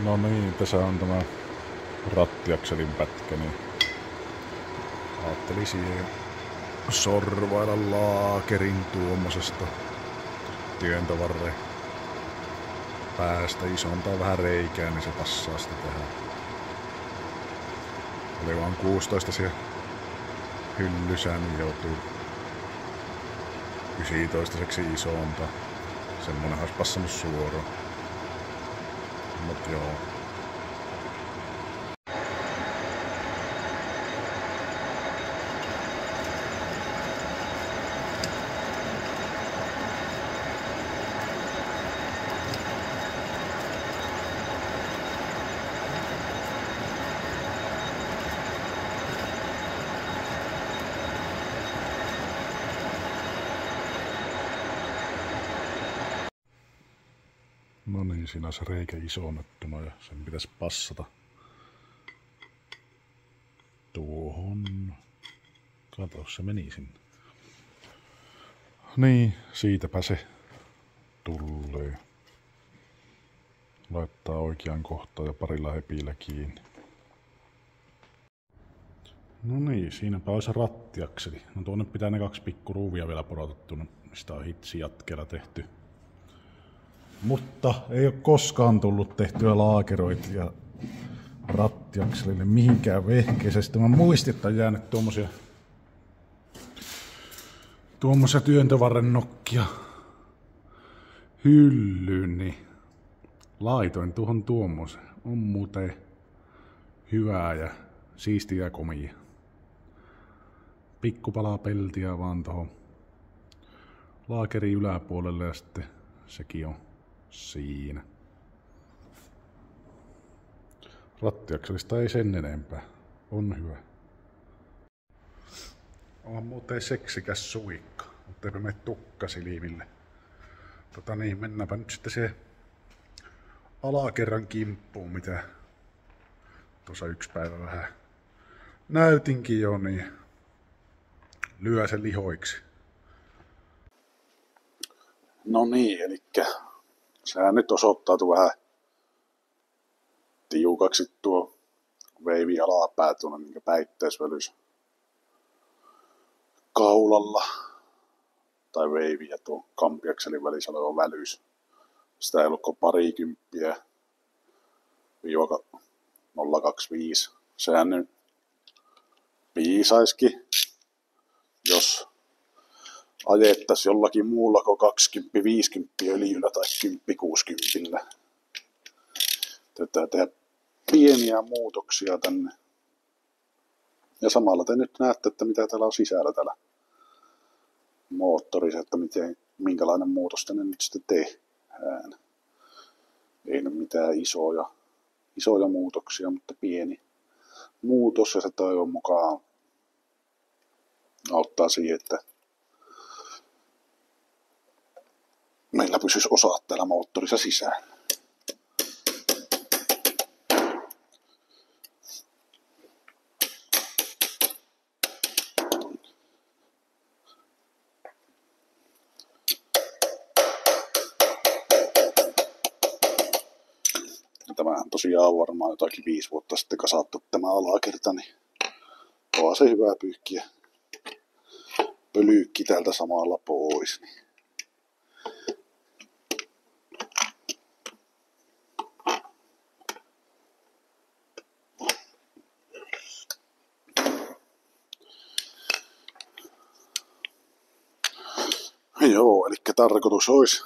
No niin, tässä on tämä rattiakselin pätkä, niin ajattelin siihen sorvailla laakerin tuommoisesta työntovarre päästä isontaa vähän reikää, niin se passaa sitä tähän. Oli vaan 16 siellä hyllysää, niin joutuu 19 isonta. Semmonen olisi passannut suoraan. Mut joo. No niin, siinä on se reikä isonnettuna ja sen pitäisi passata tuohon. Kato, se meni sinne. Niin, siitäpä se tulee. Laittaa oikeaan kohtaan ja parilla hepillä kiinni. No niin, siinäpä olisi rattiakseli. No tuonne pitää ne 2 pikkuruuvia vielä porotettuna. Sitä on hitsi jatkeella tehty. Mutta ei ole koskaan tullut tehtyä laakerointia rattiakselille mihinkään vehkeeseen. Sitten mä muistin, että on jäänyt tuommoisia työntövarren nokkia hyllyyn, niin laitoin tuohon tuommoisen. On muuten hyvää ja siistiä ja komia. Pikkupalaa peltiä vaan tuohon laakerin yläpuolelle ja sitten sekin on siinä. Rattiakselista ei sen enempää. On hyvä. On muuten seksikäs suikka, mutta eipä mene tukkasilmille. Niin, mennäänpä nyt sitten se alakerran kimppuun, mitä tuossa yksi päivä vähän näytinkin jo, niin lyö sen lihoiksi. No niin, elikkä sehän nyt osoittautui vähän tiukaksi tuo veivi alapää tuonne niin päitteisvelys kaulalla. Tai veivi ja tuo kampiakselin välissä oleva välys. Sitä ei ollut kuin parikymppiä -025. Sehän nyt piisaisikin, jos ajettaisiin jollakin muulla kuin 20-50 öljyllä tai 10-60. Täytyy tehdä pieniä muutoksia tänne. Ja samalla te nyt näette, että mitä täällä on sisällä täällä moottorissa, että minkälainen muutos tänne nyt sitten tehdään. Ei nyt mitään isoja muutoksia, mutta pieni muutos ja se toivon mukaan auttaa siihen, että meillä pysyisi osat täällä moottorissa sisään. Tämähän tosiaan on varmaan jotakin 5 vuotta sitten kasattu tämä alakerta, niin onhan se hyvä pyyhkiä pölyykki täältä samalla pois. Niin. Joo, eli tarkoitus olisi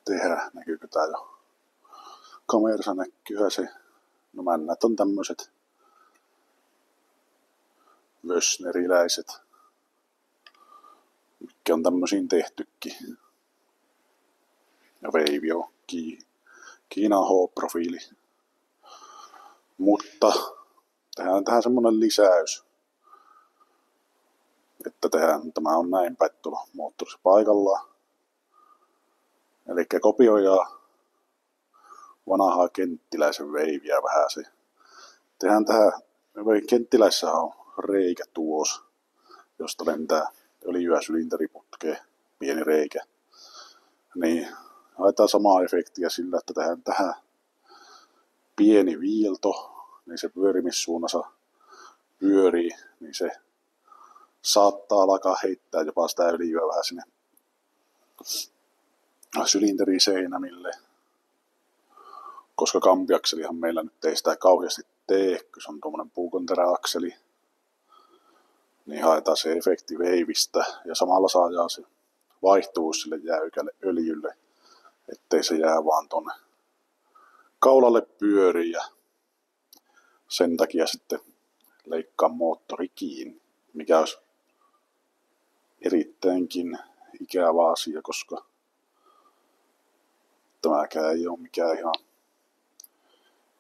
tehdä, näkyykö tää jo kamerassa, näkyyhän se, no männät on tämmöset vösneriläiset, mitkä on tämmösiin tehtykin, ja veivi on Kiinan H-profiili, mutta tehdään tähän semmonen lisäys, että tämä on näin päin tuolla moottorissa paikallaan. Eli kopioidaan vanhaa kenttiläisen veiviä vähän se. Tehdään tähän, kenttiläisessä on reikä tuossa, josta lentää öljyä sylinteriputkeen, pieni reikä. Niin haetaan samaa efektiä sillä, että tehdään tähän pieni viilto, niin se pyörimissuunnassa pyörii, niin se saattaa alkaa heittää jopa sitä öljyä vähän sinne sylinteriseinämille. Koska kampiakselihan meillä nyt ei sitä kauheasti tee, kun se on tuommoinen puukonteräakseli, niin haetaan se efekti veivistä ja samalla saadaan se vaihtuvuus sille jäykälle öljylle, ettei se jää vaan tonne kaulalle pyöriin ja sen takia sitten leikkaa moottori kiinni, mikä olisi erittäinkin ikävä asia, koska tämäkään ei ole mikään ihan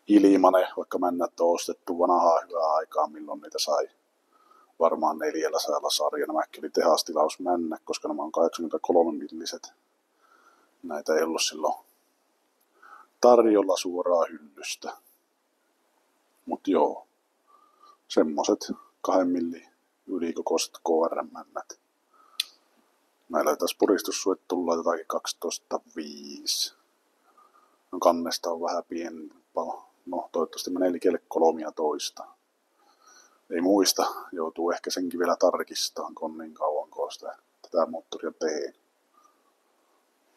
ilmanen, vaikka männät on ostettu vanhaa hyvää aikaa, milloin niitä sai varmaan 400 sarja. Nämäkin oli tehastilausmännä, koska nämä on 83 milliset. Näitä ei ollut silloin tarjolla suoraan hyllystä. Mut joo, semmoset 2 millin ylikokoiset KRM-männät. Näillä tässä puristussuojat jotakin 12,5. No kannesta on vähän pieni. No toivottavasti menee likelle 13. Ei muista, joutuu ehkä senkin vielä tarkistamaan, kun on niin kauan kun sitä tätä moottoria teen.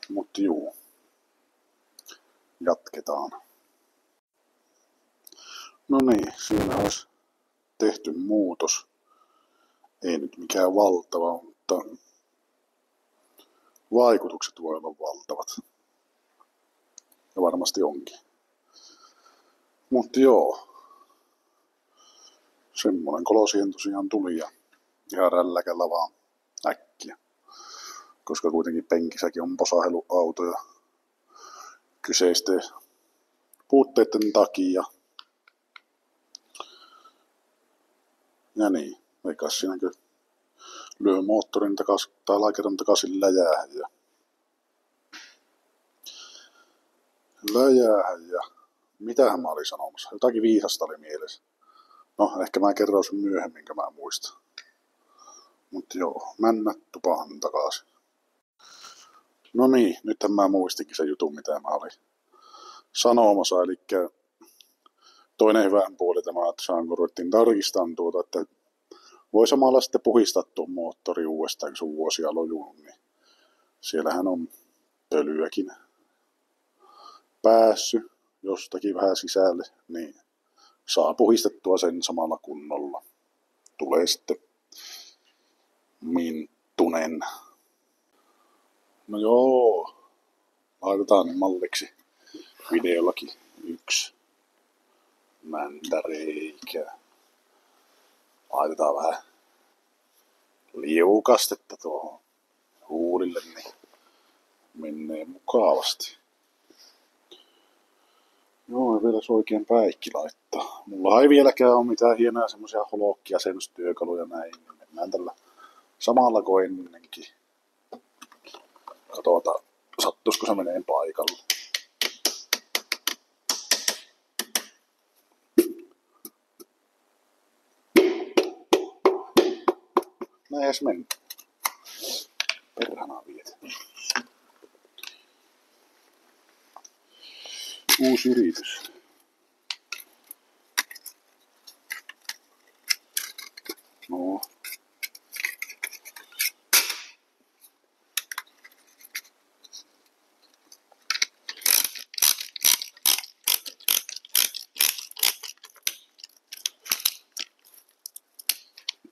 Mutta juu, jatketaan. No niin, siinä olisi tehty muutos. Ei nyt mikään valtava, mutta vaikutukset voi olla valtavat. Ja varmasti onkin. Mutta joo, semmonen kolo siihen tosiaan tuli ja ihan rälläkällä vaan äkkiä. Koska kuitenkin penkissäkin on posaheluauto ja kyseisten puutteiden takia. Ja niin, eikä siinäkö lyö moottorin takaisin tai laikeron takaisin läjäähän ja mitähän mä olin sanomassa? Jotakin viisasta oli mielessä. No, ehkä mä kerron sen myöhemmin, kun mä muistan. Mut joo, männät tupaan takaisin. No niin, nythän mä muistinkin sen jutun, mitä mä olin sanomassa. Eli toinen hyvän puoli tämä, että saanko ruvettiin tarkistamaan että voi samalla sitten puhistaa tuon moottori uudestaan, kun se on vuosia lojunut, niin siellähän on pölyäkin päässyt jostakin vähän sisälle, niin saa puhistettua sen samalla kunnolla. Tulee sitten minttunen. No joo, laitetaan malliksi videollakin 1 mäntäreikä. Laitetaan vähän liukastetta tuohon huulille, niin menee mukavasti. Joo, ja vielä se oikein päikki laittaa. Mulla ei vieläkään ole mitään hienoja semmosia holokkiasennustyökaluja näin. Mennään tällä samalla kuin ennenkin. Katsotaan, sattuisiko se menee paikalle. Näin se meni. Perhana viet. Uusi yritys. No.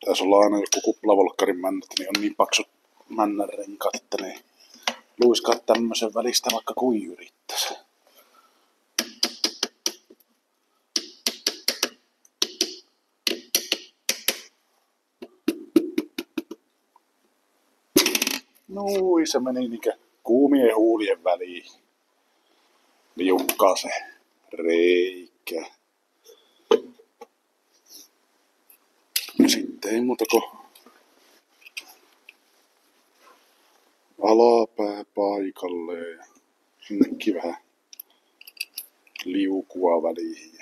Tässä ollaan aina joku kuplavolkkarin männät, niin on niin paksut männänrenkaat, että ne luiskaa tämmösen välistä vaikka kuin yrittäisi. Nui, se meni niinkö kuumien huulien väliin. Liukkaa se reikä. Sitten ei muuta kuin alapää paikalleen. Sinnekin vähän liukua väliin.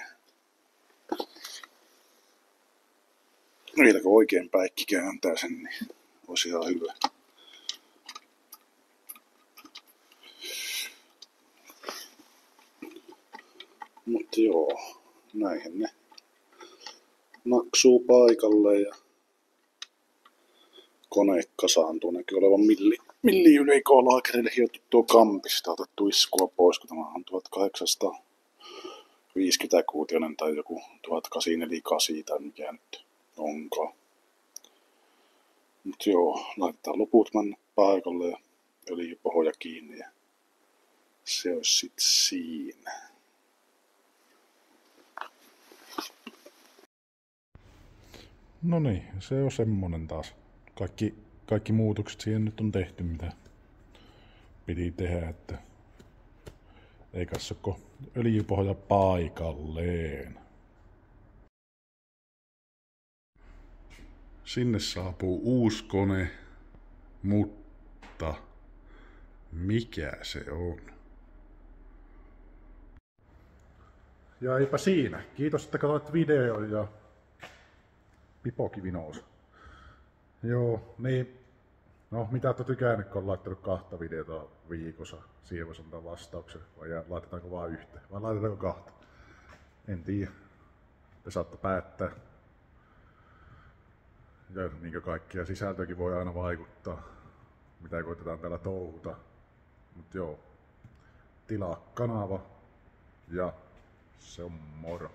Vielä kun oikein päikki kääntää sen, niin olisi ihan hyvä. Mut joo, näihin ne naksuu paikalle ja kone kasaantuu. Näkyy olevan milli yli K-laakerille hiottu tuo kampista otettu iskua pois, kun tämä on 1850 kuutionen tai joku 1848 tai mikä nyt onkaan. Mut joo, laitetaan loput mennä paikalle ja öljypohja kiinni ja se olisi sit siinä. No niin, se on semmonen taas. Kaikki muutokset siihen nyt on tehty, mitä piti tehdä, että ei kassako öljypohja paikalleen. Sinne saapuu uusi kone, mutta mikä se on? Ja eipä siinä. Kiitos, että katsoit videon ja pipokivi nousi. Joo, niin. No, mitä olette tykännyt, kun on laittanut 2 videota viikossa? Siihen voisi antaa vastauksen. Vai laitetaanko vaan yhteen? Vai laitetaanko 2? En tiedä. Te saatte päättää. Ja niin kuin kaikkia sisältöäkin voi aina vaikuttaa. Mitä koitetaan täällä touhuta. Mut joo. Tilaa kanava. Ja se on moro.